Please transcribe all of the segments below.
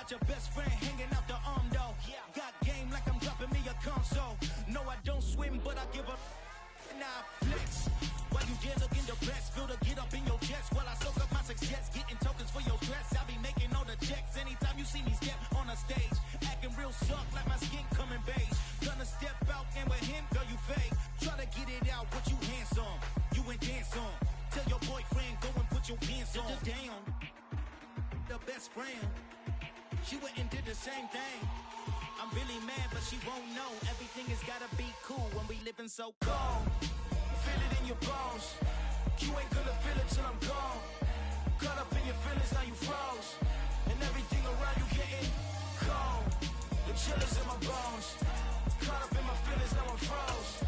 Got your best friend hanging out the arm though. Got game like I'm dropping me a console. No, I don't swim, but I give a nah flex. While you there looking depressed, feel the get up in your chest while I soak up my success, getting tokens for your stress. I be making all the checks anytime you see me step on a stage, acting real suck like my skin coming beige. Gonna step out and with him, girl, you fake. Try to get it out, but you handsome. You ain't dance on. Tell your boyfriend go and put your pants on. Down, the best friend. She went and did the same thing. I'm really mad, but she won't know. Everything has gotta be cool when we living so cold. Feel it in your bones. You ain't gonna feel it till I'm gone. Caught up in your feelings, now you froze. And everything around you getting cold. The chillers in my bones. Caught up in my feelings, now I'm froze.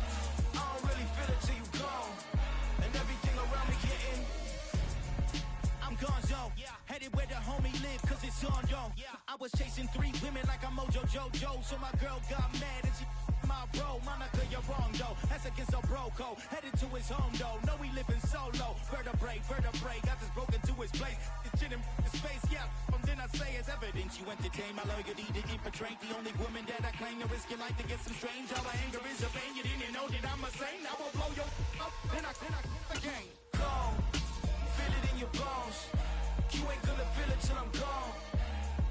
I don't really feel it till you gone. And everything around me getting I'm gonzo, headed where the homie live, cause it's on, yo. I was chasing 3 women like I'm Mojo Jojo, so my girl got mad and she my bro. Monica, you're wrong, though. That's against a bro code. Headed to his home, though. No, we living solo. Vertebrae, got this broken to his place. It's shit in his face, yeah. From then I say it's evidence you entertain my loyalty to infiltrate. The only woman that I claim to risk your life to get some strange. All my anger is a pain. You didn't know that I'm a saint. I will blow your up, then I again. Gone. Feel it in your bones. You ain't gonna feel it till I'm gone.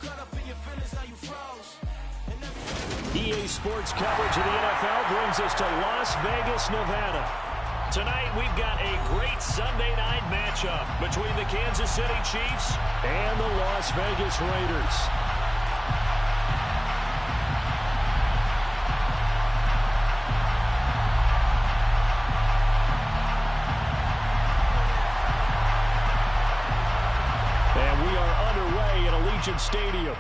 Caught up in your feelings, now you froze. EA Sports coverage of the NFL brings us to Las Vegas, Nevada. Tonight we've got a great Sunday night matchup between the Kansas City Chiefs and the Las Vegas Raiders. And we are underway at Allegiant Stadium.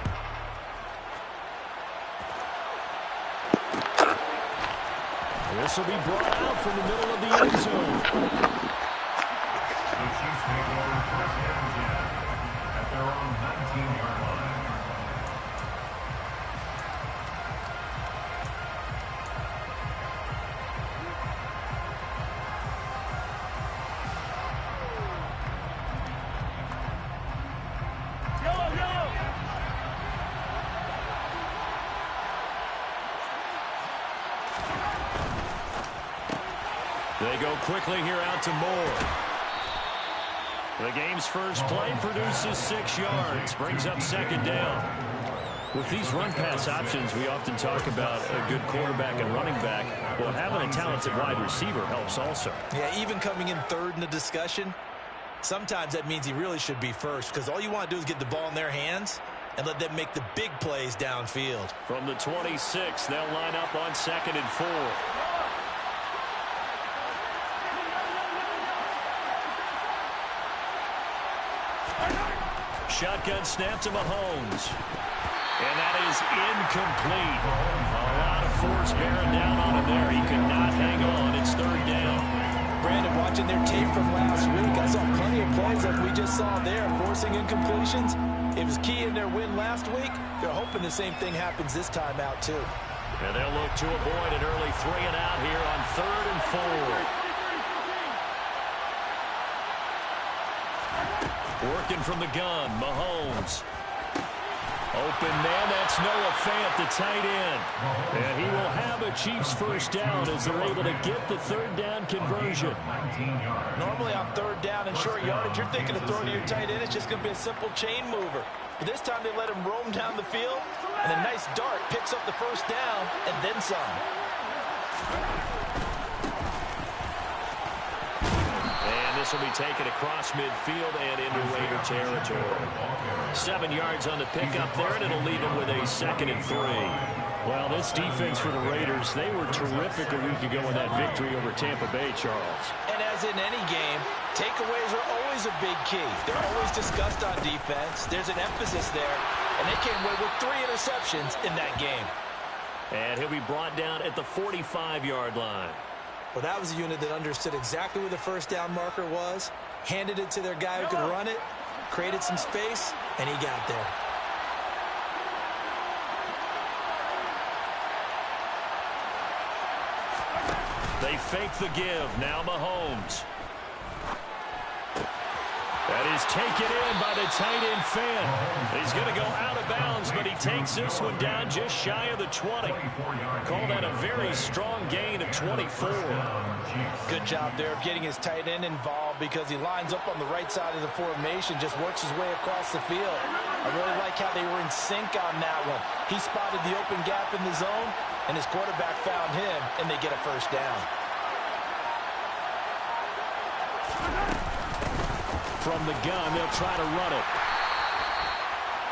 This will be brought out from the middle of the end zone. The Chiefs take over first down at their own 19-yard line. They go quickly here out to Moore. The game's first play produces 6 yards, brings up second down. With these run-pass options, we often talk about a good quarterback and running back. Well, having a talented wide receiver helps also. Yeah, even coming in third in the discussion, sometimes that means he really should be first, because all you want to do is get the ball in their hands and let them make the big plays downfield. From the 26, they'll line up on 2nd and 4. Shotgun snap to Mahomes. And that is incomplete. A lot of force bearing down on him there. He could not hang on. It's 3rd down. Brandon, watching their tape from last week, I saw plenty of plays like we just saw there, forcing incompletions. It was key in their win last week. They're hoping the same thing happens this time out, too. And they'll look to avoid an early 3 and out here on 3rd and 4. Working from the gun, Mahomes. Open man, that's Noah Fant, the tight end. And he will have a Chiefs first down as they're able to get the 3rd down conversion. Normally on 3rd down and short yardage, you're thinking of throwing to your tight end. It's just going to be a simple chain mover. But this time they let him roam down the field, and a nice dart picks up the first down and then some. This will be taken across midfield and into Raider territory. 7 yards on the pickup there, and it'll leave him with a 2nd and 3. Well, this defense for the Raiders, they were terrific a week ago in that victory over Tampa Bay, Charles. And as in any game, takeaways are always a big key. They're always discussed on defense. There's an emphasis there, and they came away with 3 interceptions in that game. And he'll be brought down at the 45-yard line. Well, that was a unit that understood exactly where the first down marker was, handed it to their guy who could run it, created some space, and he got there. They fake the give. Now Mahomes. That is taken in by the tight end Fant. He's going to go out of of bounds, but he takes this one down just shy of the 20. Call that a very strong gain of 24. Good job there of getting his tight end involved because he lines up on the right side of the formation, just works his way across the field. I really like how they were in sync on that one. He spotted the open gap in the zone, and his quarterback found him, and they get a first down. From the gun, they'll try to run it.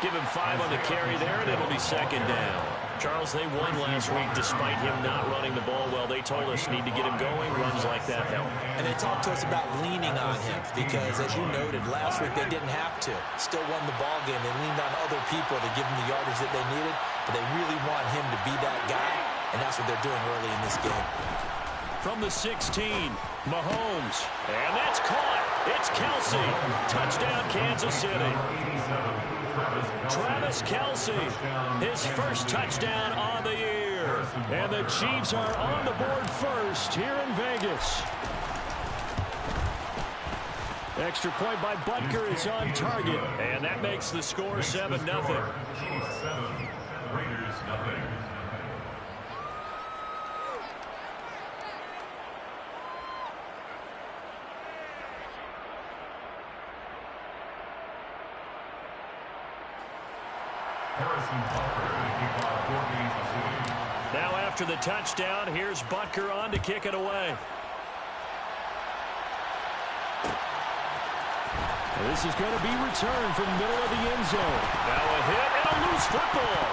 Give him 5 on the carry there, and it'll be second down. Charles, they won last week despite him not running the ball well. They told us need to get him going. Runs like that help. And they talked to us about leaning on him because, as you noted, last week they didn't have to. Still won the ball game. They leaned on other people to give them the yardage that they needed, but they really want him to be that guy, and that's what they're doing early in this game. From the 16, Mahomes, and that's caught. It's Kelce. Touchdown, Kansas City. Travis Kelce, his first touchdown on the year. And the Chiefs are on the board first here in Vegas. Extra point by Butker is on target, and that makes the score 7-0. Chiefs 7, Raiders 0. Now after the touchdown, here's Butker on to kick it away. This is going to be returned from the middle of the end zone. Now a hit and a loose football.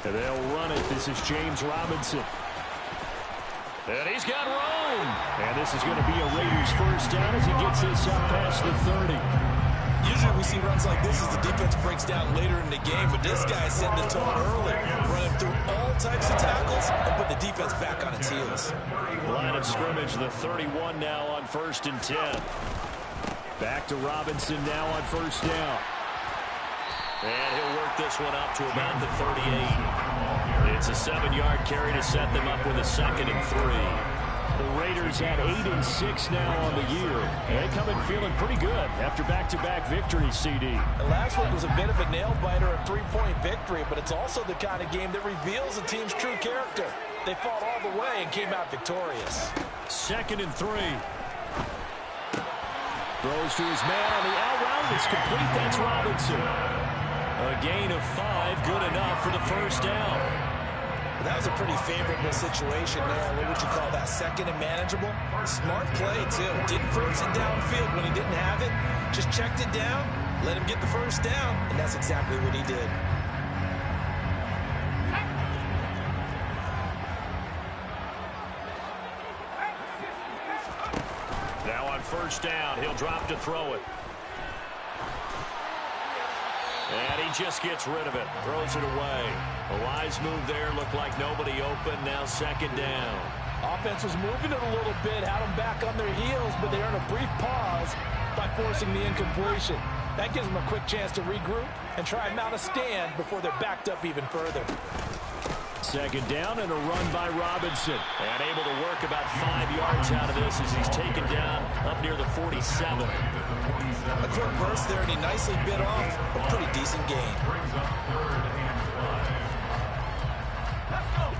And they'll run it. This is James Robinson. And he's got room. And this is going to be a Raiders first down as he gets this up past the 30. Usually we see runs like this as the defense breaks down later in the game, but this guy setting the tone early, running through all types of tackles and put the defense back on its heels. Line of scrimmage, the 31 now on 1st and 10. Back to Robinson now on first down. And he'll work this one up to about the 38. It's a 7-yard carry to set them up with a 2nd and 3. The Raiders at 8-6 now on the year. And they come in feeling pretty good after back-to-back victories, CD. And last week was a bit of a nail-biter, a 3-point victory, but it's also the kind of game that reveals a team's true character. They fought all the way and came out victorious. 2nd and 3. Throws to his man on the out route. It's complete. That's Robinson. A gain of 5, good enough for the first down. That was a pretty favorable situation there. What would you call that? 2nd and manageable? Smart play, too. Didn't force it downfield when he didn't have it. Just checked it down, let him get the first down, and that's exactly what he did. Now on first down, he'll drop to throw it. And he just gets rid of it. Throws it away. A wise move there. Looked like nobody open. Now 2nd down. Offense was moving it a little bit, had them back on their heels, but they earned a brief pause by forcing the incompletion. That gives them a quick chance to regroup and try and mount a stand before they're backed up even further. 2nd down and a run by Robinson. And able to work about 5 yards out of this as he's taken down up near the 47. A quick burst there, and he nicely bit off a pretty decent gain.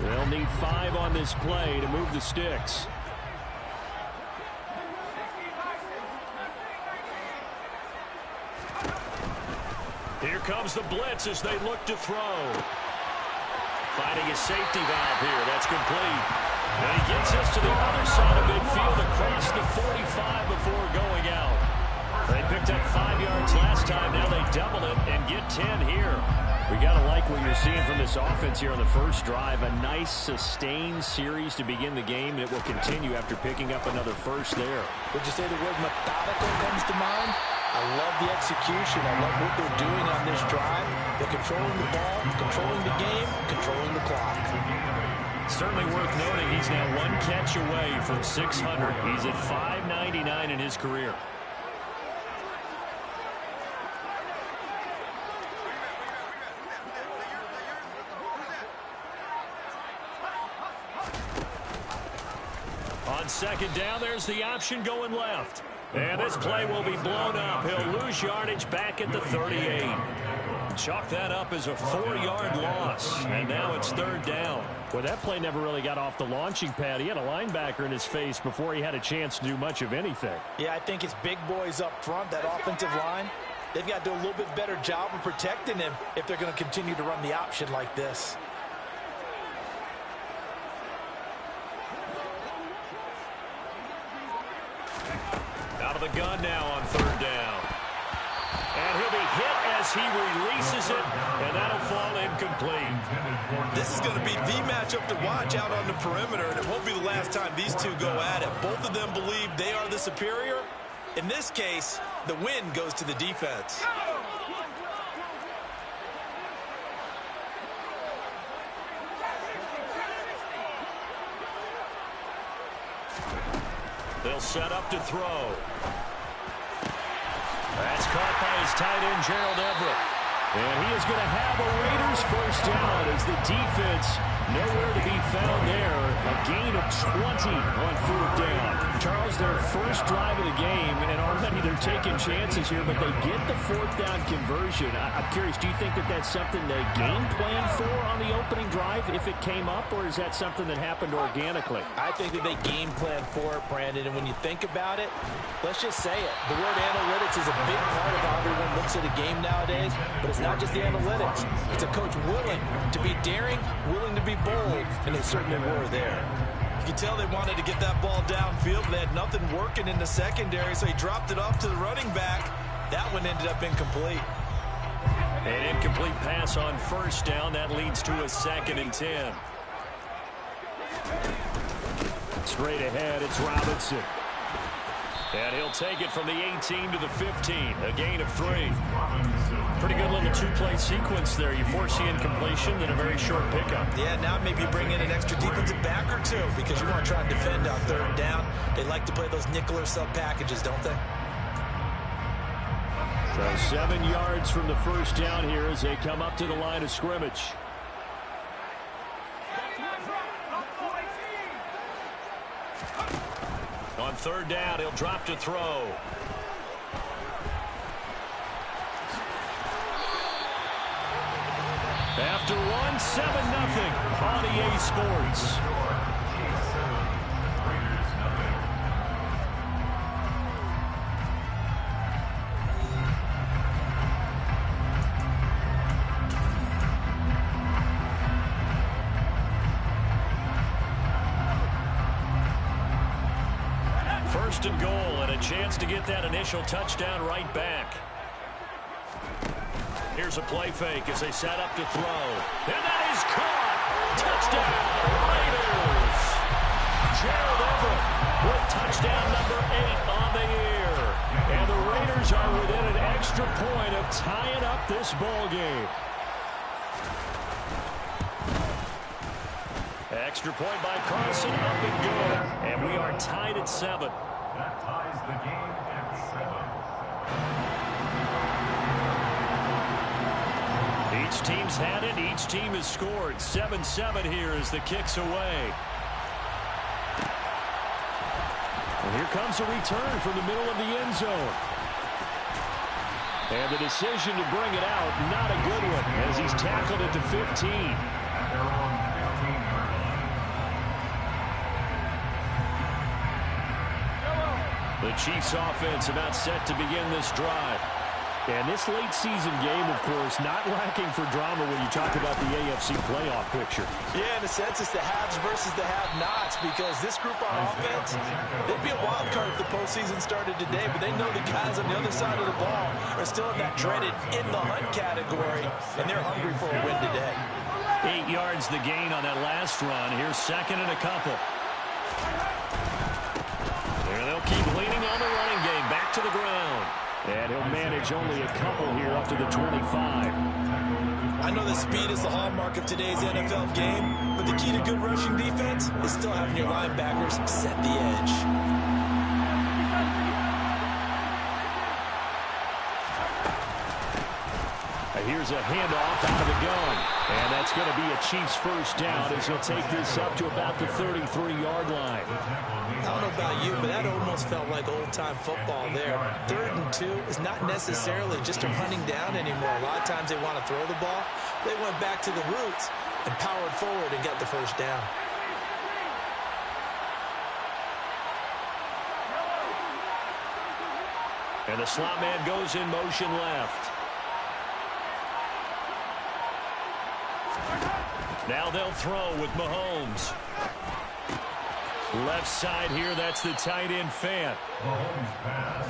They'll need 5 on this play to move the sticks. Here comes the blitz as they look to throw. Finding his safety valve here. That's complete. And he gets us to the other side of midfield across the 45 before going out. They picked up 5 yards last time. Now they double it and get 10 here. We got to like what you're seeing from this offense here on the first drive. A nice, sustained series to begin the game that will continue after picking up another first there. Would you say the word methodical comes to mind? I love the execution. I love what they're doing on this drive. They're controlling the ball, controlling the game, controlling the clock. Certainly worth noting he's now one catch away from 600. He's at 599 in his career. On second down, there's the option going left. And this play will be blown up. He'll lose yardage back at the 38. Chalk that up as a 4-yard loss. And now it's third down. Well, that play never really got off the launching pad. He had a linebacker in his face before he had a chance to do much of anything. Yeah, I think it's big boys up front, that offensive line. They've got to do a little bit better job of protecting him if they're going to continue to run the option like this. Out of the gun now on third down. And he'll be hit as he releases it, and that'll fall incomplete. This is going to be the matchup to watch out on the perimeter, and it won't be the last time these two go at it. Both of them believe they are the superior. In this case, the win goes to the defense. They'll set up to throw. That's caught by his tight end, Gerald Everett. And he is going to have a Raiders first down as the defense nowhere to be found there. A gain of 20 on fourth down. Charles, their first drive of the game, and already they're taking chances here, but they get the fourth down conversion. I'm curious, do you think that that's something they game planned for on the opening drive if it came up, or is that something that happened organically? I think that they game planned for it, Brandon, and when you think about it, let's just say it. The word analytics is a big part of how everyone looks at a game nowadays, but it's not just the analytics. It's a coach willing to be daring, willing to be bold, and they certainly were there. You can tell they wanted to get that ball downfield, but they had nothing working in the secondary, so he dropped it off to the running back. That one ended up incomplete. An incomplete pass on first down. That leads to a 2nd and 10. Straight ahead, it's Robinson. And he'll take it from the 18 to the 15. A gain of 3. Pretty good little two-play sequence there. You force the incompletion, then a very short pickup. Yeah, now maybe you bring in an extra defensive back or two because you want to try and defend on third down. They like to play those nickel or sub packages, don't they? So 7 yards from the first down here as they come up to the line of scrimmage. On third down, he'll drop to throw. After one, 7-0 on EA Sports. First and goal, and a chance to get that initial touchdown right back. Here's a play fake as they set up to throw. And that is caught. Touchdown, Raiders. Gerald Everett with touchdown number 8 on the year. And the Raiders are within an extra point of tying up this ball game. Extra point by Carson, up and good. And we are tied at 7. That ties the game at 7. Each team's had it. Each team has scored. 7-7 here as the kick's away. And here comes a return from the middle of the end zone. And the decision to bring it out, not a good one, as he's tackled at the 15. At their own 15-yard line. The Chiefs offense about set to begin this drive. And this late season game, of course, not lacking for drama when you talk about the AFC playoff picture. Yeah, in a sense, it's the haves versus the have-nots because this group on offense, they'd be a wild card if the postseason started today, but they know the guys on the other side of the ball are still in that dreaded in-the-hunt category, and they're hungry for a win today. 8 yards the gain on that last run. Here's second and a couple. And they'll keep leaning on the running game. Back to the ground. And he'll manage only a couple here up to the 25. I know that speed is the hallmark of today's NFL game, but the key to good rushing defense is still having your linebackers set the edge. Here's a handoff out of the gun. And that's going to be a Chiefs first down as he'll take this up to about the 33-yard line. I don't know about you, but that almost felt like old-time football there. 3rd and 2 is not necessarily just a running down anymore. A lot of times they want to throw the ball. They went back to the roots and powered forward and got the first down. And the slot man goes in motion left. Now they'll throw with Mahomes. Left side here, that's the tight end Fant.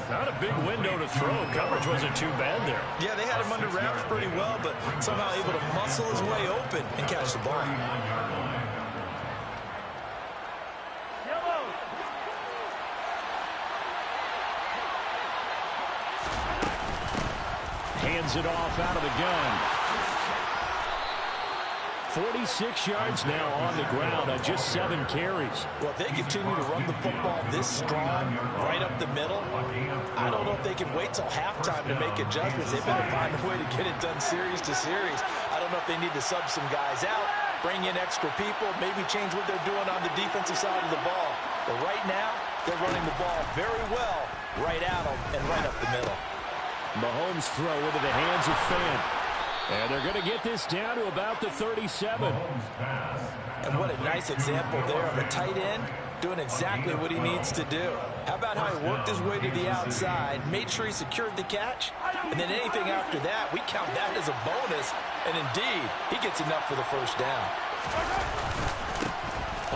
Not a big window to throw. Coverage wasn't too bad there. Yeah, they had him under wraps pretty well, but somehow able to muscle his way open and catch the ball. Hands it off out of the gun. 46 yards now on the ground on just 7 carries. Well, if they continue to run the football this strong, right up the middle, I don't know if they can wait till halftime to make adjustments. They better find a way to get it done series to series. I don't know if they need to sub some guys out, bring in extra people, maybe change what they're doing on the defensive side of the ball. But right now, they're running the ball very well, right at them and right up the middle. Mahomes throw into the hands of Fant. And they're going to get this down to about the 37. And what a nice example there of a tight end doing exactly what he needs to do. How about how he worked his way to the outside, made sure he secured the catch, and then anything after that, we count that as a bonus. And indeed, he gets enough for the first down.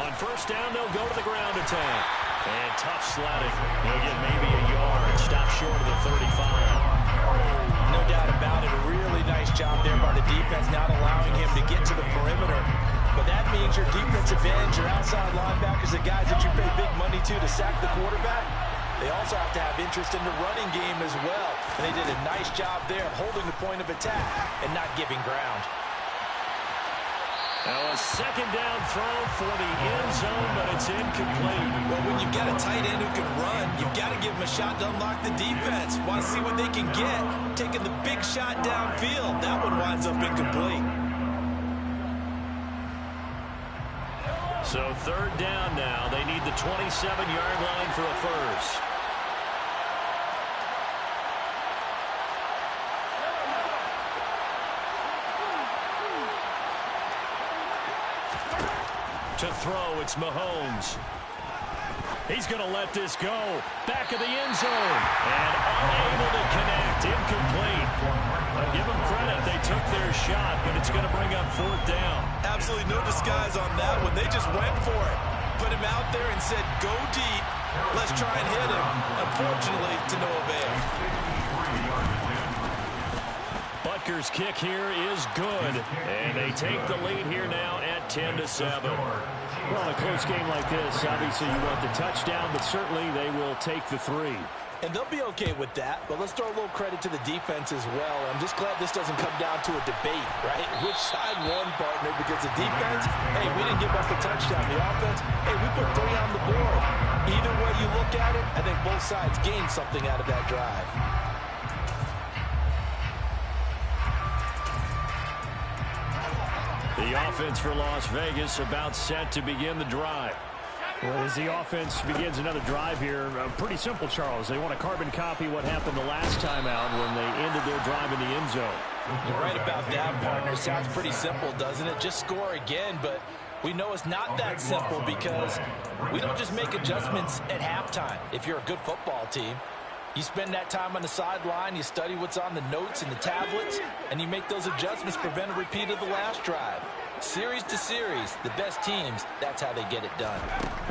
On first down, they'll go to the ground attack. And tough sledding. He'll get maybe a yard. Stop short of the 35. No doubt about it. A really nice job there by the defense, not allowing him to get to the perimeter. But that means your defensive ends, your outside linebackers, the guys that you pay big money to sack the quarterback, they also have to have interest in the running game as well. And they did a nice job there of holding the point of attack and not giving ground. Now a second down throw for the end zone, but it's incomplete. Well, when you've got a tight end who can run, you've got to give him a shot to unlock the defense. Want to see what they can get. Taking the big shot downfield. That one winds up incomplete. So 3rd down now. They need the 27-yard line for a first. To throw, it's Mahomes. He's going to let this go. Back of the end zone. And unable to connect. Incomplete. I'll give them credit. They took their shot, but it's going to bring up 4th down. Absolutely no disguise on that one. They just went for it. Put him out there and said, go deep. Let's try and hit him. Unfortunately, to no avail. Butker's kick here is good. And they take the lead here now at 10-7. Well, in a close game like this, obviously you want the touchdown, but certainly they will take the 3. And they'll be okay with that, but let's throw a little credit to the defense as well. I'm just glad this doesn't come down to a debate, right? Which side won, partner? Because the defense, hey, we didn't give up a touchdown. The offense, hey, we put 3 on the board. Either way you look at it, I think both sides gained something out of that drive. The offense for Las Vegas about set to begin the drive. Well, as the offense begins another drive here, pretty simple, Charles. They want to carbon copy what happened the last time out when they ended their drive in the end zone. You're right about that, partner. Sounds pretty simple, doesn't it? Just score again, but we know it's not that simple because we don't just make adjustments at halftime. If you're a good football team, you spend that time on the sideline, you study what's on the notes and the tablets, and you make those adjustments, prevent a repeat of the last drive. Series to series, the best teams, that's how they get it done.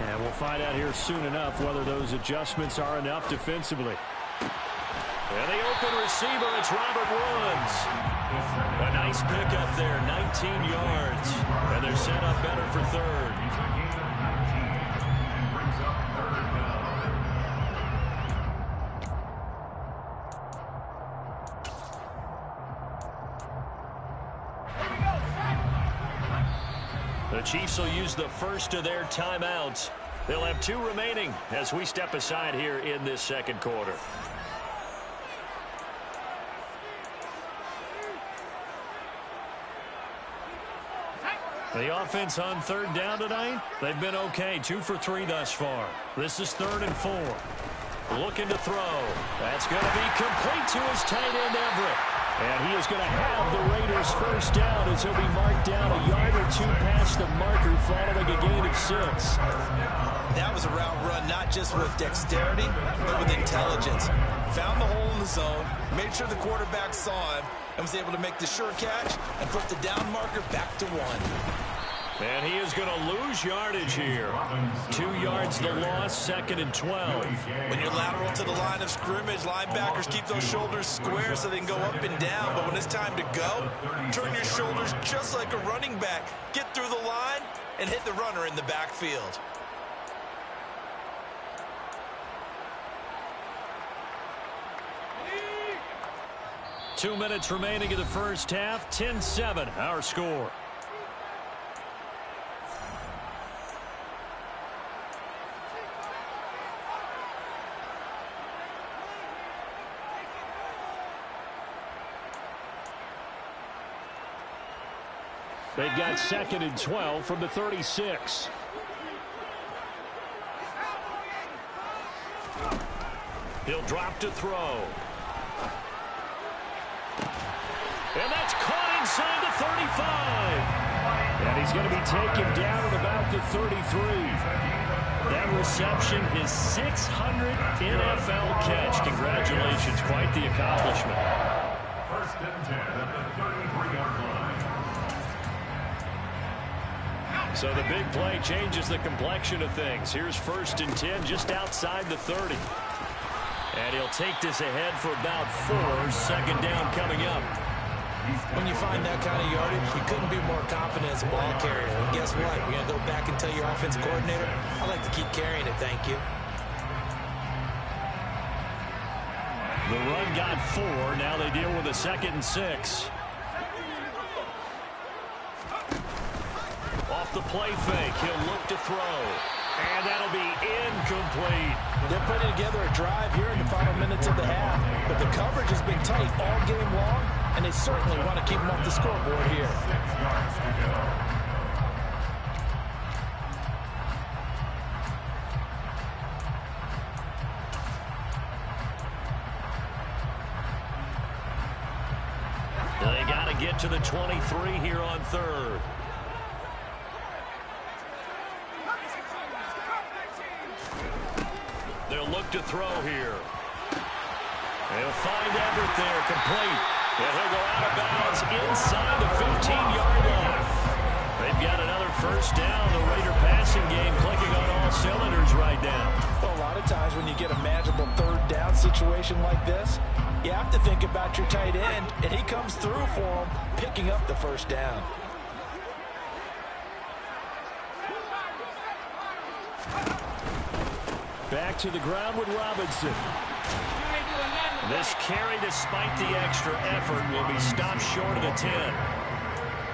And we'll find out here soon enough whether those adjustments are enough defensively. And the open receiver, it's Robert Woods. A nice pickup there, 19 yards. And they're set up better for 3rd. The Chiefs will use the first of their timeouts. They'll have 2 remaining as we step aside here in this second quarter. The offense on third down tonight, they've been okay. 2 for 3 thus far. This is 3rd and 4. Looking to throw. That's going to be complete to his tight end, Everett. And he is going to have the Raiders first down as he'll be marked down a yard or 2 past the marker following a gain of 6. That was a route run not just with dexterity, but with intelligence. Found the hole in the zone, made sure the quarterback saw him, and was able to make the sure catch and put the down marker back to 1. And he is going to lose yardage here. 2 yards the loss, 2nd and 12. When you're lateral to the line of scrimmage, linebackers keep those shoulders square so they can go up and down. But when it's time to go, turn your shoulders just like a running back. Get through the line and hit the runner in the backfield. Two minutes remaining in the first half. 10-7, our score. They've got 2nd and 12 from the 36. He'll drop to throw. And that's caught inside the 35. And he's going to be taken down at about the 33. That reception, his 600th NFL catch. Congratulations, quite the accomplishment. 1st and 10 at the 33-yard line. So the big play changes the complexion of things. Here's 1st and 10 just outside the 30. And he'll take this ahead for about 4. 2nd down coming up. When you find that kind of yardage, you couldn't be more confident as a ball carrier. And guess what? You're going to go back and tell your offensive coordinator, I'd like to keep carrying it, thank you. The run got 4. Now they deal with a 2nd and 6. Off the play fake, he'll look to throw. And that'll be incomplete. They're putting together a drive here in the final minutes of the half. But the coverage has been tight all game long, and they certainly want to keep them off the scoreboard here. 6 yards to go. They got to get to the 23 here on 3rd. They'll look to throw here. They'll find Everett there, complete. And he'll go out of bounds inside the 15-yard line. They've got another first down. The Raider passing game clicking on all cylinders right now. Well, a lot of times when you get a manageable 3rd down situation like this, you have to think about your tight end, and he comes through for him, picking up the first down. Back to the ground with Robinson. This carry, despite the extra effort, will be stopped short of the 10.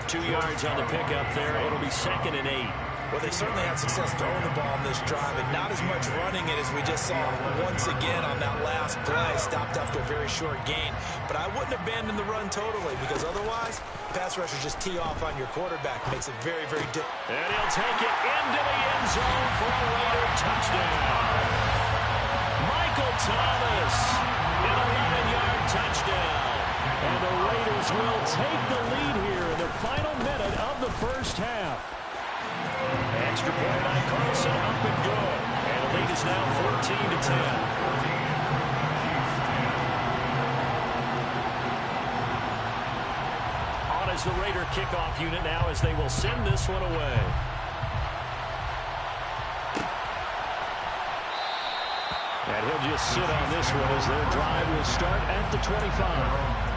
2 yards on the pickup there. It'll be 2nd and 8. Well, they certainly had success throwing the ball on this drive, and not as much running it as we just saw once again on that last play. Stopped after a very short gain. But I wouldn't abandon the run totally, because otherwise, pass rushers just tee off on your quarterback. Makes it very, very difficult. And he'll take it into the end zone for a Raider touchdown. Michael Thomas, an 11-yard touchdown. And the Raiders will take the lead here in the final minute of the first half. Extra point by Carlson, up and good. And the lead is now 14-10. On as the Raider kickoff unit now as they will send this one away. And he'll just sit on this one as their drive will start at the 25.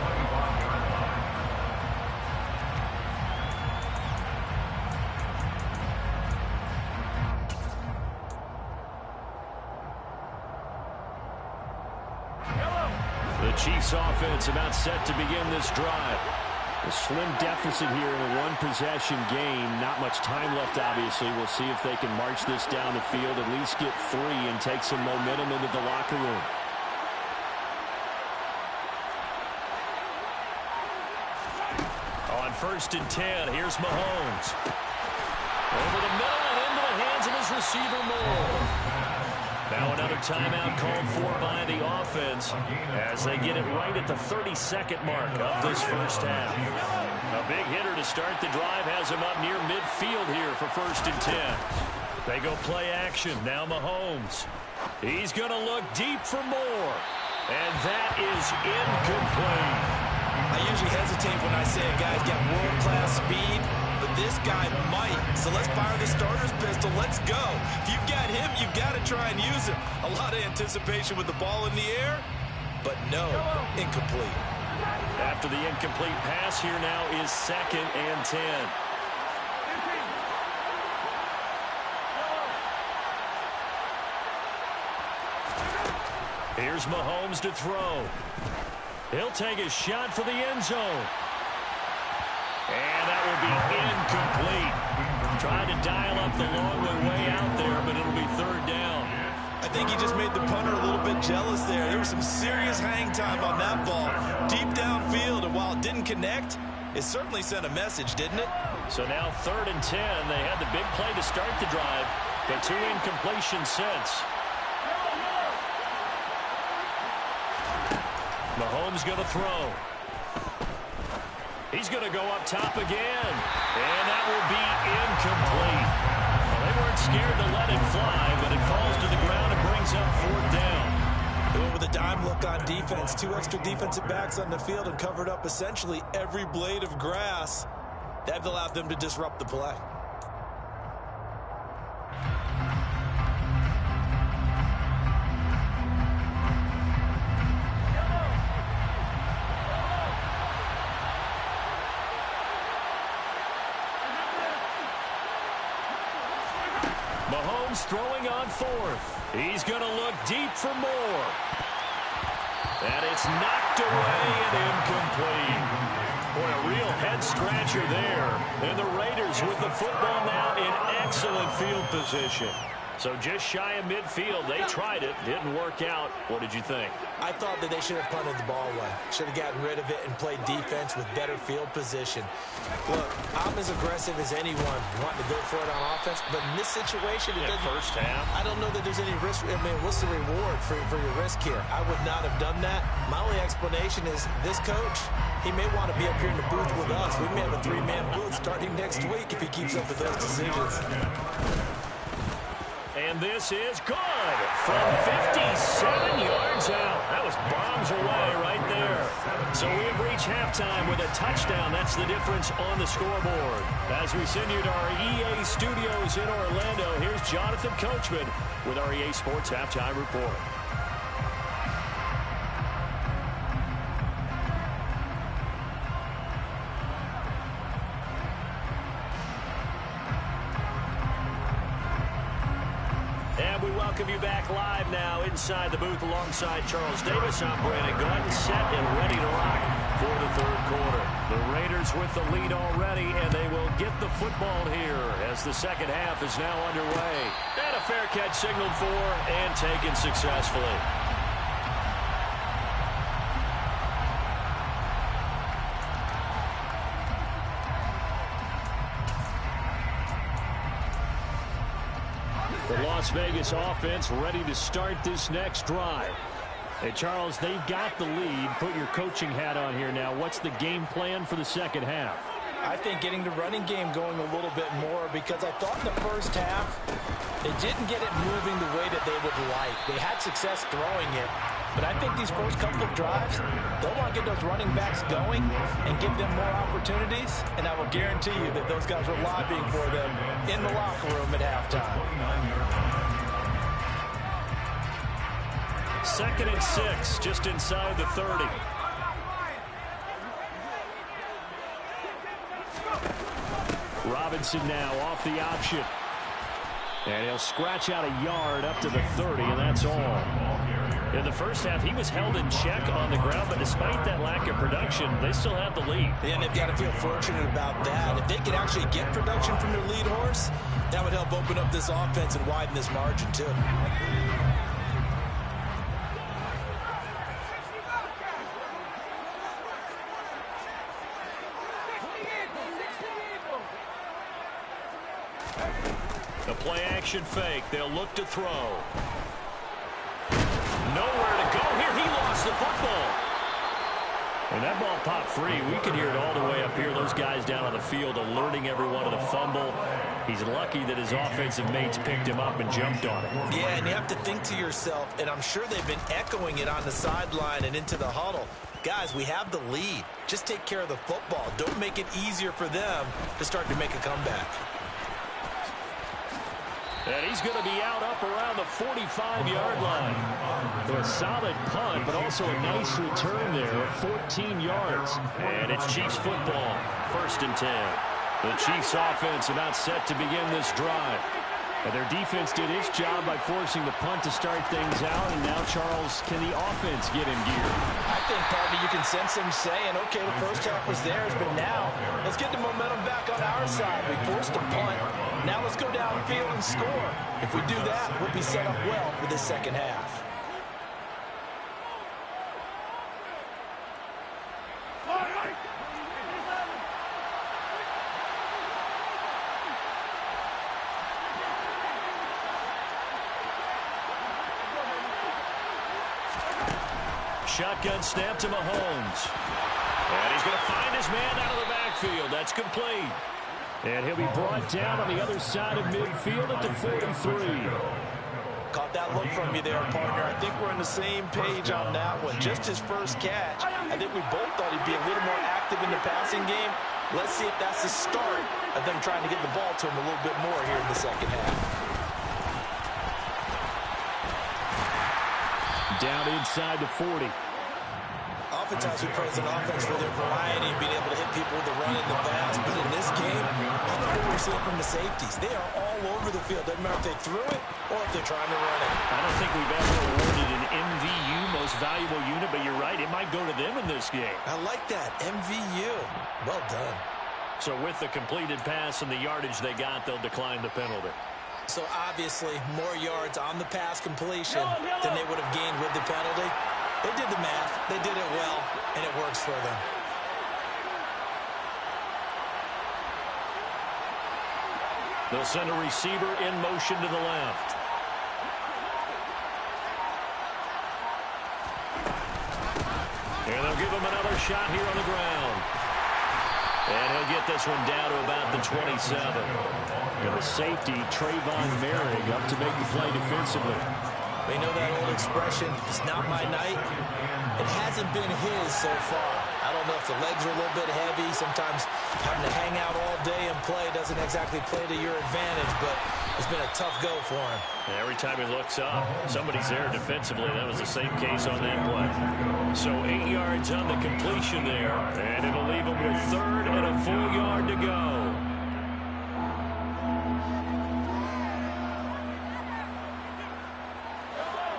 The Chiefs offense about set to begin this drive. A slim deficit here in a one-possession game. Not much time left, obviously. We'll see if they can march this down the field, at least get 3 and take some momentum into the locker room. On 1st and 10, here's Mahomes. Over the middle and into the hands of his receiver, Moore. Now another timeout called for by the offense as they get it right at the 32nd mark of this first half. A big hitter to start the drive has him up near midfield here for 1st and 10. They go play action. Now Mahomes. He's going to look deep for more. And that is incomplete. I usually hesitate when I say a guy's got world-class speed, but this guy might. So let's fire the starter's pistol. Let's go. If you've got him, you've got to try and use him. A lot of anticipation with the ball in the air, but no, incomplete. After the incomplete pass, here now is 2nd and 10. Here's Mahomes to throw. He'll take a shot for the end zone. And that will be incomplete. Tried to dial up the long way out there, but it'll be 3rd down. I think he just made the punter a little bit jealous there. There was some serious hang time on that ball. Deep downfield, and while it didn't connect, it certainly sent a message, didn't it? So now 3rd and 10. They had the big play to start the drive, but 2 incompletions since. Mahomes going to throw. He's going to go up top again. And that will be incomplete. Well, they weren't scared to let it fly, but it falls to the ground and brings up 4th down. They went with a dime look on defense. 2 extra defensive backs on the field and covered up essentially every blade of grass. That allowed them to disrupt the play. Mahomes throwing on 4th. He's going to look deep for more. And it's knocked away and incomplete. Boy, a real head-scratcher there. And the Raiders with the football now in excellent field position. So just shy of midfield. They tried it. Didn't work out. What did you think? I thought that they should have punted the ball away. Should have gotten rid of it and played defense with better field position. Look, I'm as aggressive as anyone wanting to go for it on offense, but in this situation, it doesn't. First half. I don't know that there's any risk. I mean, what's the reward for your risk here? I would not have done that. My only explanation is this coach, he may want to be up here in the booth with us. We may have a 3-man booth starting next week if he keeps up with those decisions. And this is good from 57 yards out. That was bombs away right there. So we have reached halftime with a touchdown. That's the difference on the scoreboard. As we send you to our EA studios in Orlando, here's Jonathan Coachman with our EA Sports Halftime Report. Welcome you back live now inside the booth alongside Charles Davis. I'm Brandon Glenn, set and ready to rock for the 3rd quarter. The Raiders with the lead already, and they will get the football here as the 2nd half is now underway. And a fair catch signaled for and taken successfully. The Las Vegas offense ready to start this next drive. Hey, Charles, they've got the lead. Put your coaching hat on here now. What's the game plan for the 2nd half? I think getting the running game going a little bit more, because I thought in the first half they didn't get it moving the way that they would like. They had success throwing it, but I think these first couple of drives, they'll want to get those running backs going and give them more opportunities, and I will guarantee you that those guys were lobbying for them in the locker room at halftime. 2nd and 6, just inside the 30. Robinson now off the option. And he'll scratch out a yard up to the 30, and that's all. In the first half, he was held in check on the ground, but despite that lack of production, they still have the lead. And they've got to feel fortunate about that. If they could actually get production from their lead horse, that would help open up this offense and widen this margin, too. The play-action fake. They'll look to throw. Nowhere to go here. He lost the football. And that ball popped free. We could hear it all the way up here. Those guys down on the field alerting everyone of the fumble. He's lucky that his offensive mates picked him up and jumped on it. Yeah, and you have to think to yourself, and I'm sure they've been echoing it on the sideline and into the huddle. Guys, we have the lead. Just take care of the football. Don't make it easier for them to start to make a comeback. And he's going to be out up around the 45-yard line. So a solid punt, but also a nice return there of 14 yards. And it's Chiefs football, 1st and 10. The Chiefs offense about set to begin this drive. And their defense did its job by forcing the punt to start things out. And now, Charles, can the offense get in gear? I think, partly, you can sense them saying, okay, the first half was theirs, but now let's get the momentum back on our side. We forced a punt. Now let's go downfield and score. If we do that, we'll be set up well for the second half. Shotgun snap to Mahomes. And he's going to find his man out of the backfield. That's complete. And he'll be brought down on the other side of midfield at the 43. Caught that look from you there, partner. I think we're on the same page on that one. Just his first catch. I think we both thought he'd be a little more active in the passing game. Let's see if that's the start of them trying to get the ball to him a little bit more here in the second half. Down inside the 40. Oftentimes we praise an offense for their variety, being able to hit people with the run and the pass. But in this game, I think what we're seeing from the safeties, they are all over the field. Doesn't matter if they threw it or if they're trying to run it. I don't think we've ever awarded an MVU, most valuable unit, but you're right, it might go to them in this game. I like that, MVU. Well done. So with the completed pass and the yardage they got, they'll decline the penalty. So obviously, more yards on the pass completion than they would have gained with the penalty. They did the math, they did it well, and it works for them. They'll send a receiver in motion to the left. And they'll give him another shot here on the ground. And he'll get this one down to about the 27. And the safety, Trayvon Merrick, up to make the play defensively. They know that old expression, it's not my night. It hasn't been his so far. I don't know if the legs are a little bit heavy. Sometimes having to hang out all day and play doesn't exactly play to your advantage, but it's been a tough go for him. And every time he looks up, somebody's there defensively. That was the same case on that play. So 8 yards on the completion there, and it'll leave him with 3rd and a full yard to go.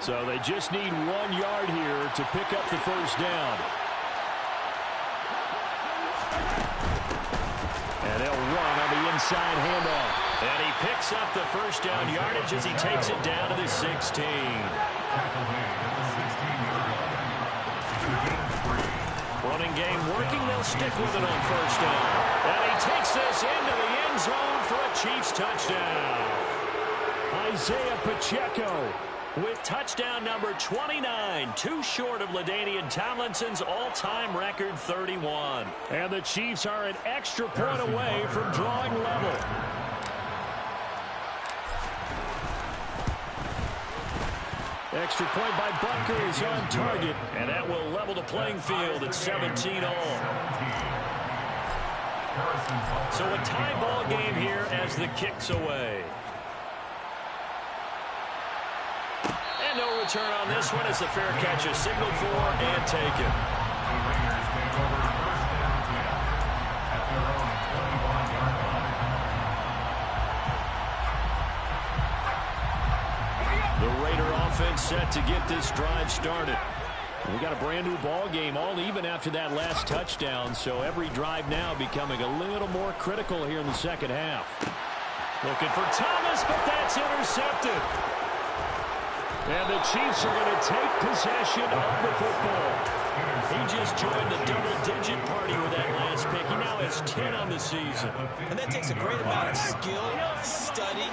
So they just need 1 yard here to pick up the first down. And they'll run on the inside handoff. And he picks up the first down yardage as he takes it down to the 16. Running game working. They'll stick with it on first down. And he takes this into the end zone for a Chiefs touchdown. Isaiah Pacheco with touchdown number 29, too short of LaDainian Tomlinson's all-time record 31. And the Chiefs are an extra point away from drawing level. Extra point by Butker is on target. And that will level the playing field at 17 all. So a tie ball game here as the kick's away. And no return on this one as the fair catch is signaled for and taken. set to get this drive started. We got a brand new ball game, all even after that last touchdown, so every drive now becoming a little more critical here in the second half. Looking for Thomas, but that's intercepted. And the Chiefs are going to take possession of the football. He just joined the double-digit party with that last pick. He now has 10 on the season. And that takes a great amount of skill, study,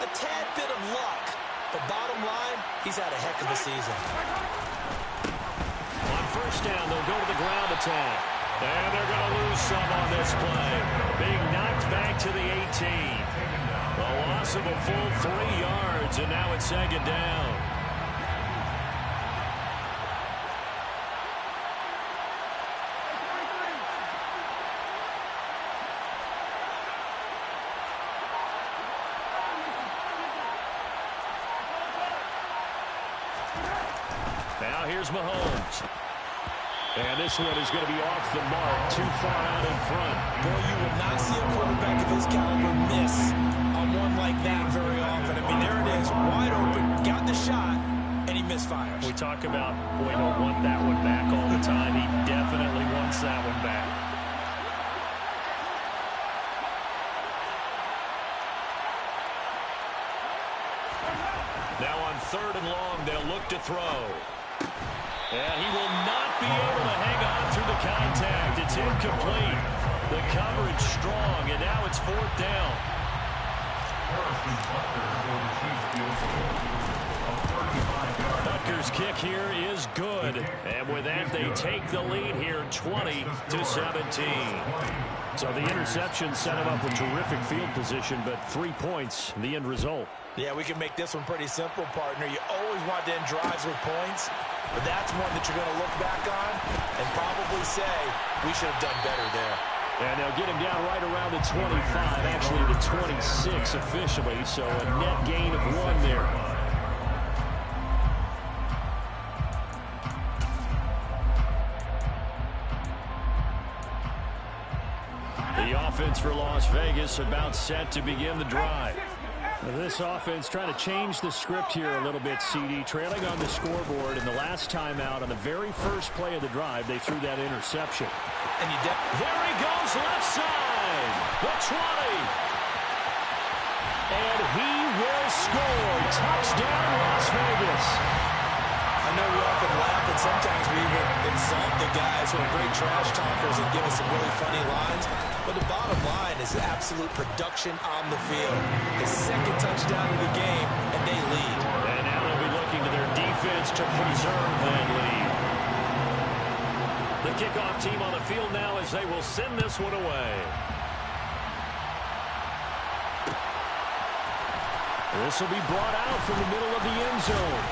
a tad bit of luck. But bottom line, he's had a heck of a season. On first down, they'll go to the ground attack. And they're going to lose some on this play. Being knocked back to the 18. A loss of a full 3 yards, and now it's second down. Now here's Mahomes. And this one is going to be off the mark, too far out in front. Boy, you will not see a quarterback of his caliber miss on one like that very often. I mean, there it is, wide open, got the shot, and he misfires. We talk about, boy, he'll want that one back all the time. He definitely wants that one back. Now on third and long, they'll look to throw. And he will not be able to hang on through the contact. It's incomplete. The coverage strong, and now it's fourth down. Butker's kick here is good. And with that, they take the lead here, 20-17. So the interception set him up with terrific field position, but 3 points, the end result. Yeah, we can make this one pretty simple, partner. You always want to end drives with points, but that's one that you're going to look back on and probably say, we should have done better there. And they'll get him down right around the 25, actually the 26 officially, so a net gain of 1 there. The offense for Las Vegas about set to begin the drive. This offense trying to change the script here a little bit, CD. Trailing on the scoreboard, and the last time out on the very first play of the drive, they threw that interception. And there he goes, left side, the 20. And he will score. Touchdown, Las Vegas. I know we often laugh, and sometimes we even insult the guys who are great trash talkers and give us some really funny lines. But the bottom line is absolute production on the field. His second touchdown of the game, and they lead. And now they'll be looking to their defense to preserve that lead. The kickoff team on the field now as they will send this one away. This will be brought out from the middle of the end zone.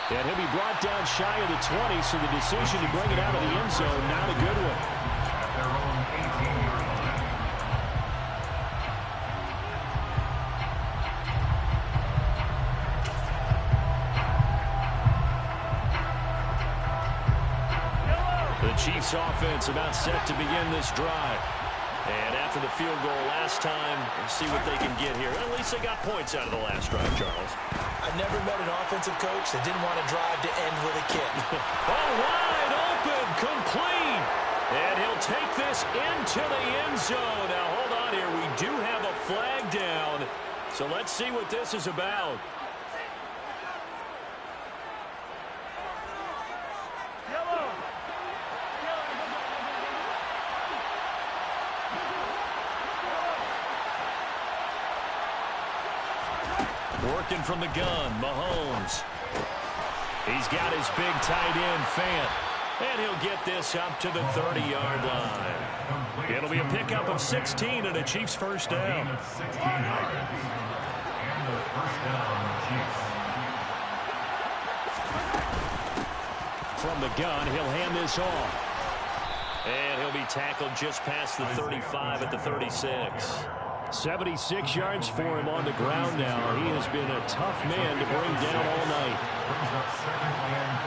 And he'll be brought down shy of the 20, so the decision to bring it out of the end zone, not a good one. At their own 18-yard line. The Chiefs offense about set to begin this drive. And after the field goal last time, let's see what they can get here. At least they got points out of the last drive, Charles. I've never met an offensive coach that didn't want to drive to end with a kick. Oh, wide open, complete. And he'll take this into the end zone. Now, hold on here. We do have a flag down. So let's see what this is about. Working from the gun, Mahomes. He's got his big tight end, Fant. And he'll get this up to the 30-yard line. It'll be a pickup of 16 and a Chiefs first down. 16 yards. And the first down, Chiefs. From the gun, he'll hand this off. And he'll be tackled just past the 35 at the 36. 76 yards for him on the ground now. He has been a tough man to bring down all night. Brings up second and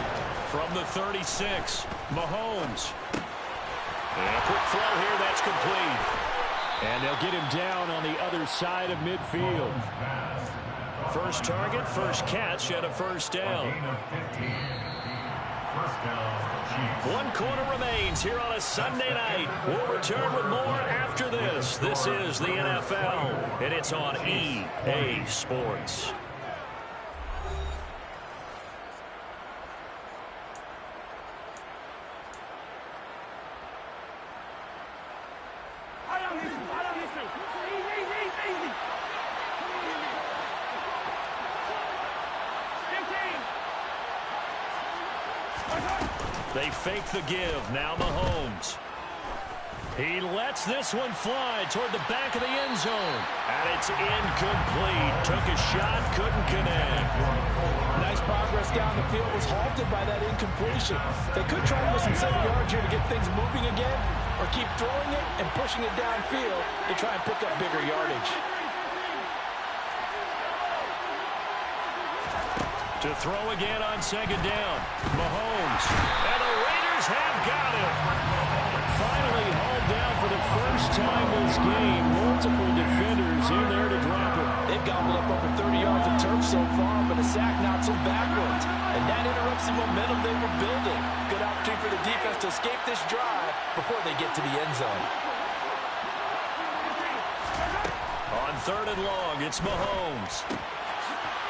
4. From the 36, Mahomes. And a quick throw here, that's complete. And they'll get him down on the other side of midfield. First target, first catch, and a first down. Gain of 15. First down, Chiefs. 1 quarter remains here on a Sunday night. We'll return with more after this. This is the NFL, and it's on EA Sports. They fake the give. Now Mahomes. He lets this one fly toward the back of the end zone. And it's incomplete. Took a shot, couldn't connect. Nice progress down the field, was halted by that incompletion. They could try to get some 7 yards here to get things moving again, or keep throwing it and pushing it downfield to try and pick up bigger yardage. To throw again on second down. Mahomes. And the Raiders have got him. Finally hauled down for the first time this game. Multiple defenders in there to drop him. They've gobbled up over 30 yards of turf so far, but a sack knocks them backwards. And that interrupts the momentum they were building. Good opportunity for the defense to escape this drive before they get to the end zone. On 3rd and long, it's Mahomes.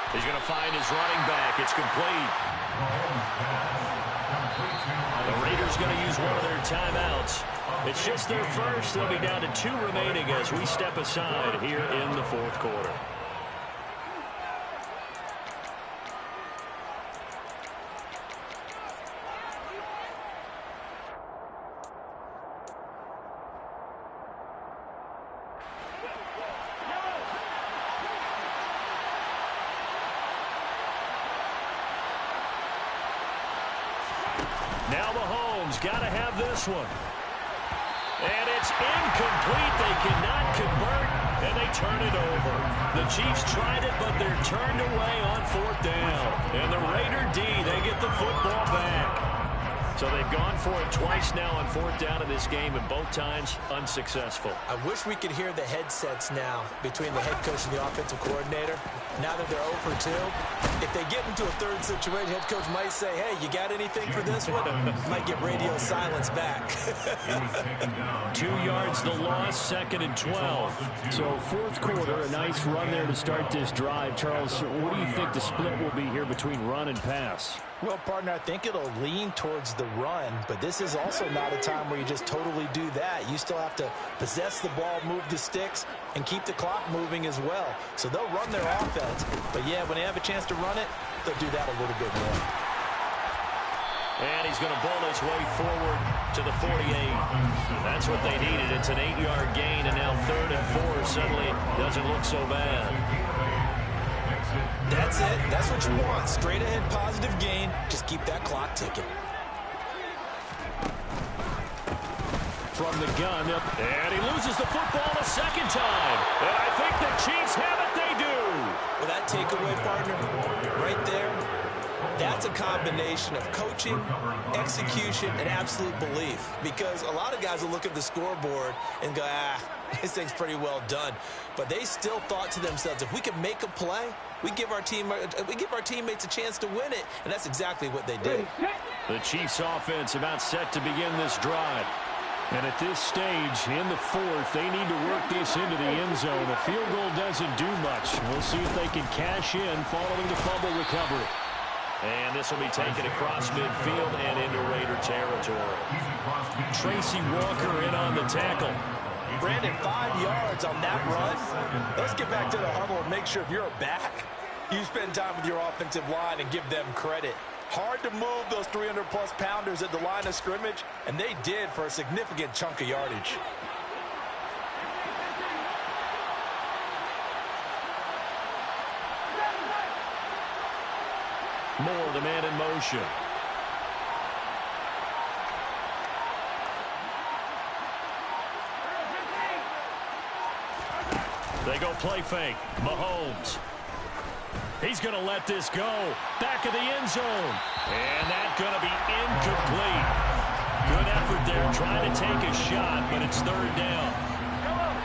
He's going to find his running back. It's complete. The Raiders going to use one of their timeouts. It's just their first. They'll be down to 2 remaining as we step aside here in the 4th quarter. Now Mahomes got to have this one. And it's incomplete. They cannot convert, and they turn it over. The Chiefs tried it, but they're turned away on 4th down. And the Raider D, they get the football back. So they've gone for it twice now on 4th down in this game, and both times unsuccessful. I wish we could hear the headsets now between the head coach and the offensive coordinator. Now that they're 0 for 2, if they get into a 3rd situation, head coach might say, hey, you got anything for this one? Might get radio silence back. 2 yards the loss, 2nd and 12. So 4th quarter, a nice run there to start this drive. Charles, what do you think the split will be here between run and pass? Well, partner, I think it'll lean towards the run, but this is also not a time where you just totally do that. You still have to possess the ball, move the sticks, and keep the clock moving as well. So they'll run their offense, but yeah, when they have a chance to run it, they'll do that a little bit more. And he's going to bull his way forward to the 48. That's what they needed. It's an 8-yard gain, and now 3rd and 4 suddenly doesn't look so bad. That's it. That's what you want. Straight ahead positive gain. Just keep that clock ticking. From the gun, and he loses the football a 2nd time. And I think the Chiefs have it. They do. Well, that takeaway, partner, right there, that's a combination of coaching, execution, and absolute belief. Because a lot of guys will look at the scoreboard and go, this thing's pretty well done. But they still thought to themselves, if we can make a play, we give our teammates a chance to win it. And that's exactly what they did. The Chiefs offense about set to begin this drive. And at this stage, in the 4th, they need to work this into the end zone. A field goal doesn't do much. We'll see if they can cash in following the fumble recovery. And this will be taken across midfield and into Raider territory. Tracy Walker in on the tackle. Brandon, 5 yards on that run. Let's get back to the huddle and make sure if you're a back, you spend time with your offensive line and give them credit. Hard to move those 300-plus pounders at the line of scrimmage, and they did for a significant chunk of yardage. Moore, the man in motion. They go play fake. Mahomes. He's going to let this go. Back of the end zone. And that's going to be incomplete. Good effort there trying to take a shot, but it's 3rd down.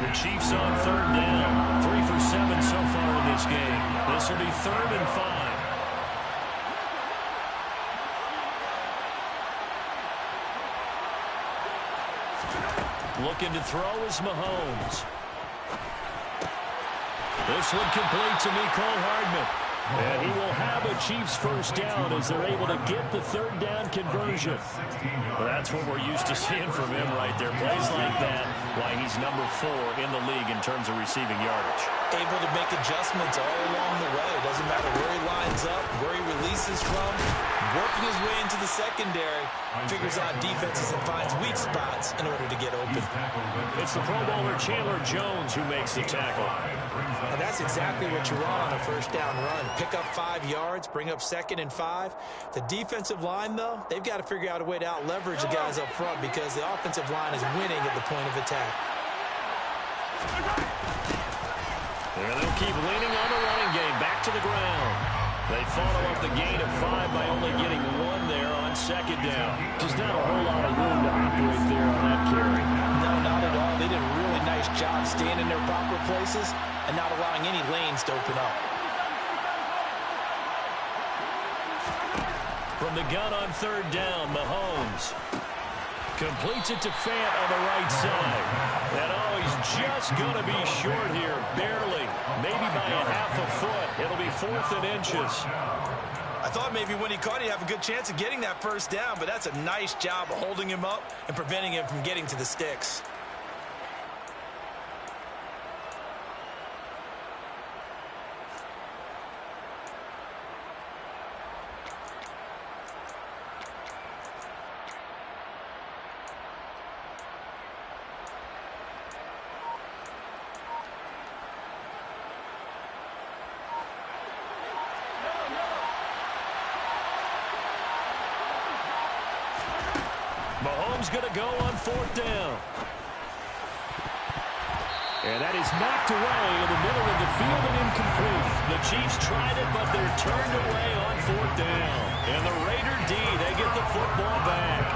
The Chiefs on third down. 3 for 7 so far in this game. This will be 3rd and 5. Looking to throw is Mahomes. This one complete to Mecole Hardman. And he will have a Chiefs first down as they're able to get the 3rd down conversion. Well, that's what we're used to seeing from him right there. Plays like that, why he's number 4 in the league in terms of receiving yardage. Able to make adjustments all along the way. Doesn't matter where he lines up, where he releases from. Working his way into the secondary, figures out defenses and finds weak spots in order to get open. It's the Pro Bowler Chandler Jones who makes the tackle. And that's exactly what you want on a first down run. Pick up 5 yards, bring up 2nd and 5. The defensive line, though, they've got to figure out a way to out-leverage the guys up front because the offensive line is winning at the point of attack. And they'll keep leaning on the running game. Back to the ground. They follow up the gain of 5 by only getting 1 there on 2nd down. Just not a whole lot of room to operate there on that carry. No, not at all. They did a really nice job staying in their proper places and not allowing any lanes to open up. From the gun on 3rd down, Mahomes completes it to Fant on the right side. And he's just going to be short here, barely, maybe by a half a foot. It'll be 4th and inches. I thought maybe when he caught it, he'd have a good chance of getting that first down, but that's a nice job of holding him up and preventing him from getting to the sticks. Mahomes going to go on 4th down. And that is knocked away in the middle of the field and incomplete. The Chiefs tried it, but they're turned away on 4th down. And the Raider D, they get the football back.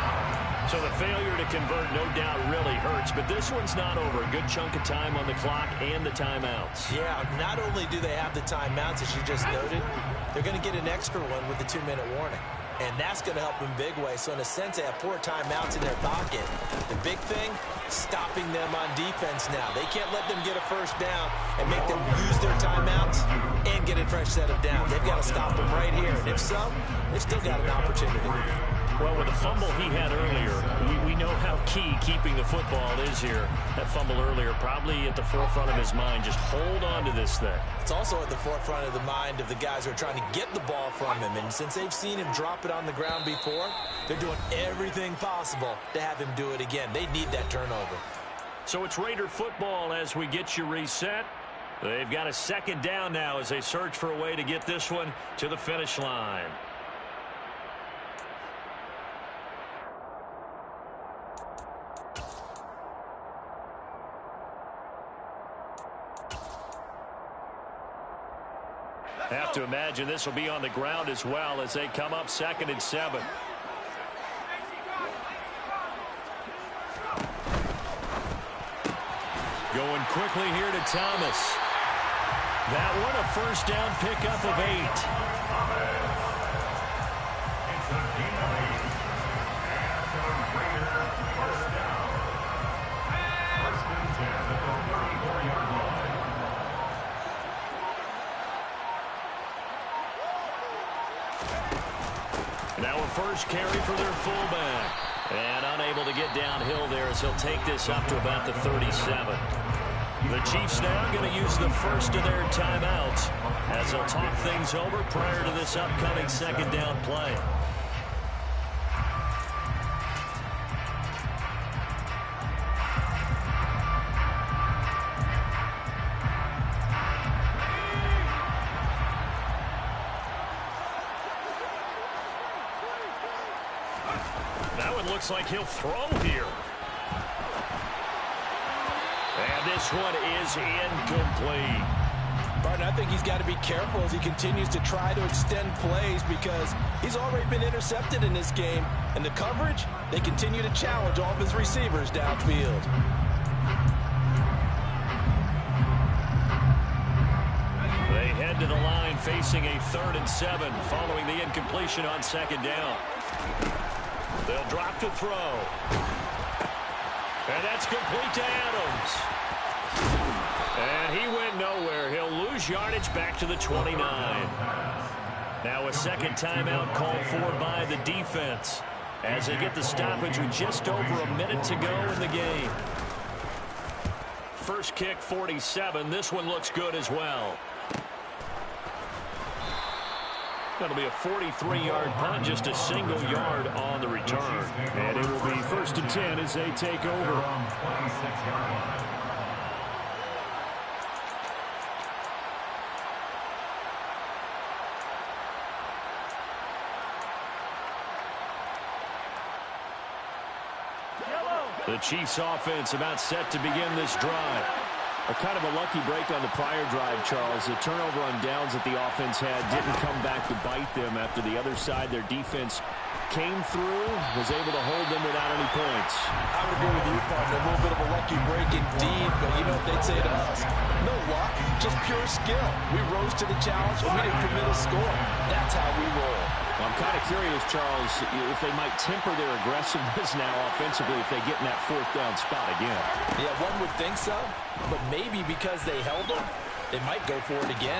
So the failure to convert, no doubt, really hurts. But this one's not over. A good chunk of time on the clock and the timeouts. Yeah, not only do they have the timeouts, as you just noted, they're going to get an extra one with the 2-minute warning. And that's going to help in big way. So in a sense, they have 4 timeouts in their pocket. The big thing, stopping them on defense now. They can't let them get a first down and make them use their timeouts and get a fresh set of downs. They've got to stop them right here. And if so, they've still got an opportunity. Well, with the fumble he had earlier, we know how key keeping the football is here. That fumble earlier probably at the forefront of his mind. Just hold on to this thing. It's also at the forefront of the mind of the guys who are trying to get the ball from him. And since they've seen him drop it on the ground before, they're doing everything possible to have him do it again. They need that turnover. So it's Raider football as we get you reset. They've got a 2nd down now as they search for a way to get this one to the finish line. Have to imagine this will be on the ground as well as they come up 2nd and 7. Going quickly here to Thomas. That one a first down pickup of 8. Now a first carry for their fullback. And unable to get downhill there as he'll take this up to about the 37. The Chiefs now going to use the first of their timeouts as they'll talk things over prior to this upcoming 2nd down play. Looks like he'll throw here. And this one is incomplete. Barton, I think he's got to be careful as he continues to try to extend plays because he's already been intercepted in this game. And the coverage, they continue to challenge all of his receivers downfield. facing a 3rd and 7 following the incompletion on 2nd down. They'll drop to throw. And that's complete to Adams. And he went nowhere. He'll lose yardage back to the 29. Now a second timeout called for by the defense as they get the stoppage with just over a minute to go in the game. First kick, 47. This one looks good as well. That'll be a 43-yard punt, just a single yard on the return. And it will be 1st and 10 as they take over. The Chiefs offense about set to begin this drive. A kind of a lucky break on the prior drive, Charles. The turnover on downs that the offense had didn't come back to bite them after the other side. Their defense came through, was able to hold them without any points. I would agree with you, partner. A little bit of a lucky break indeed, but you know what they'd say to us? No luck, just pure skill. We rose to the challenge, and we didn't commit a score. That's how we roll. Well, I'm kind of curious, Charles, if they might temper their aggressiveness now offensively if they get in that 4th down spot again. Yeah, one would think so, but maybe because they held them, they might go for it again.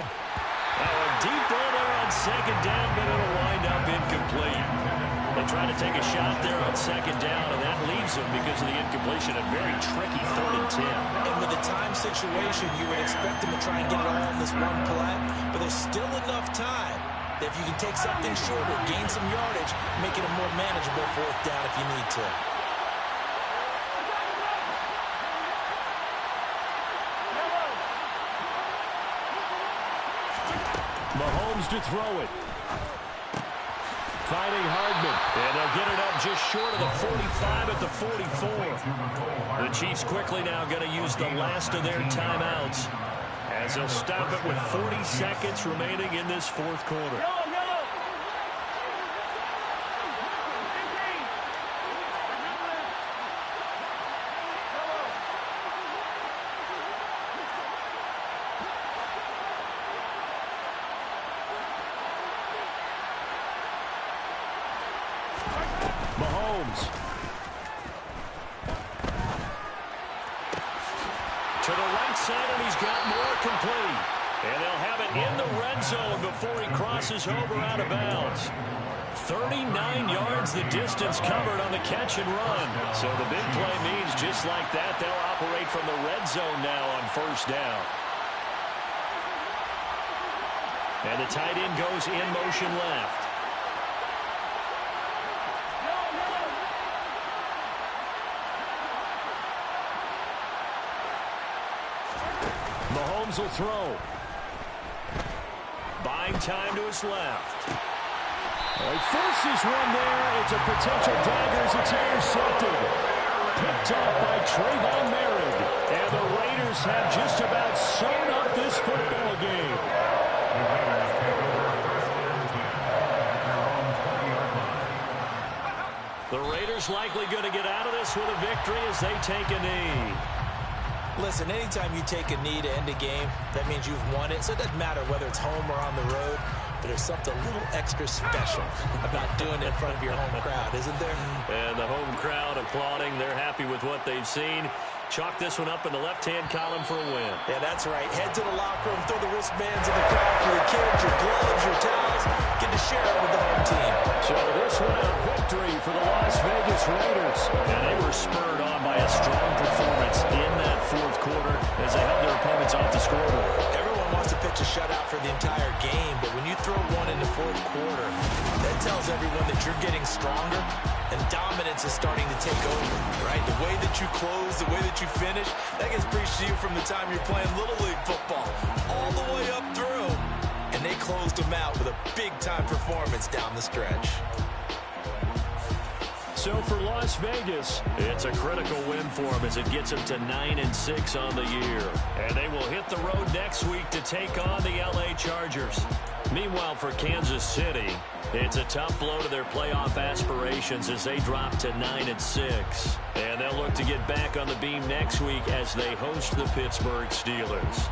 Now a deep ball there on 2nd down, but it'll wind up incomplete. They try to take a shot there on 2nd down, and that leaves them because of the incompletion. A very tricky 3rd and 10. And with a time situation, you would expect them to try and get it all in this one play, but there's still enough time that if you can take something shorter, gain some yardage, make it a more manageable 4th down if you need to. Mahomes to throw it. Finding Hardman. And they'll get it up just short of the 45 at the 44. The Chiefs quickly now going to use the last of their timeouts as they'll stop it with 40 seconds remaining in this 4th quarter. Mahomes. To the right side, and he's got more complete. And they'll have it in the red zone before he crosses over out of bounds. 39 yards the distance covered on the catch and run. So the big play means just like that, they'll operate from the red zone now on 1st down. And the tight end goes in motion left. Mahomes will throw. Buying time to his left. He forces one there. It's a potential dagger as it's intercepted. Picked up by Trayvon Merritt. And the Raiders have just about sewn up this football game. The Raiders likely going to get out of this with a victory as they take a knee. Listen, anytime you take a knee to end a game, that means you've won it. So it doesn't matter whether it's home or on the road, but there's something a little extra special about doing it in front of your home crowd, isn't there? And the home crowd applauding. They're happy with what they've seen. Chalk this one up in the left-hand column for a win. Yeah, that's right. Head to the locker room, throw the wristbands in the crowd for your kids, your gloves, your towels. Get to share it with the home team. So this one a victory for the Las Vegas Raiders. And they were spurred on by a strong performance in that 4th quarter as they held their opponents off the scoreboard. Everyone wants to pitch a shutout for the entire game, but when you throw one in the 4th quarter, that tells everyone that you're getting stronger and dominance is starting to take over, right? The way that you close, the way that you finish, that gets preached to you from the time you're playing Little League football all the way up through. And they closed them out with a big-time performance down the stretch. So for Las Vegas, it's a critical win for them as it gets them to 9-6 on the year. And they will hit the road next week to take on the LA Chargers. Meanwhile, for Kansas City, it's a tough blow to their playoff aspirations as they drop to 9-6. And they'll look to get back on the beam next week as they host the Pittsburgh Steelers.